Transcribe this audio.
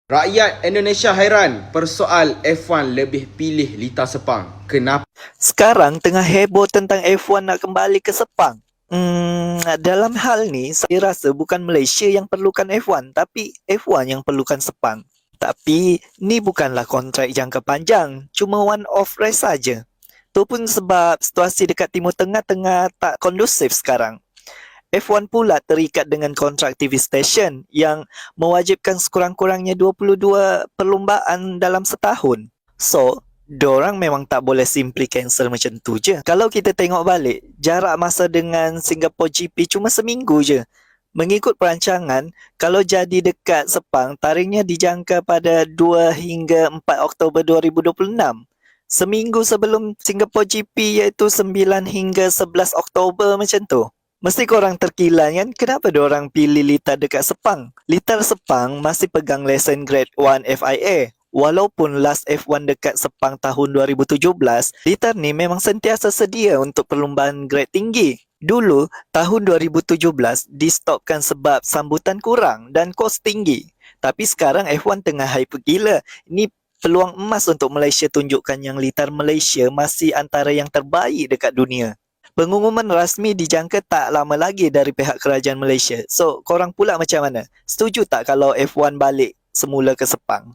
Rakyat Indonesia hairan persoal F1 lebih pilih Lita Sepang. Kenapa? Sekarang tengah heboh tentang F1 nak kembali ke Sepang. Dalam hal ni, saya rasa bukan Malaysia yang perlukan F1, tapi F1 yang perlukan Sepang. Tapi, ni bukanlah kontrak jangka panjang, cuma one-off race saja. Tu pun sebab situasi dekat Timur Tengah tengah tak kondusif sekarang. F1 pula terikat dengan kontrak TV station yang mewajibkan sekurang-kurangnya 22 perlumbaan dalam setahun. So, dorang memang tak boleh simply cancel macam tu je. Kalau kita tengok balik, jarak masa dengan Singapore GP cuma seminggu je. Mengikut perancangan, kalau jadi dekat Sepang, tarikhnya dijangka pada 2 hingga 4 Oktober 2026. Seminggu sebelum Singapore GP iaitu 9 hingga 11 Oktober macam tu. Mesti korang terkilan kan kenapa diorang pilih Litar dekat Sepang. Litar Sepang masih pegang lesen Grade 1 FIA. Walaupun last F1 dekat Sepang tahun 2017, Litar ni memang sentiasa sedia untuk perlumbaan grade tinggi. Dulu, tahun 2017 di-stopkan sebab sambutan kurang dan kos tinggi. Tapi sekarang F1 tengah hype gila. Ini peluang emas untuk Malaysia tunjukkan yang Litar Malaysia masih antara yang terbaik dekat dunia. Pengumuman rasmi dijangka tak lama lagi dari pihak kerajaan Malaysia. So, korang pula macam mana? Setuju tak kalau F1 balik semula ke Sepang?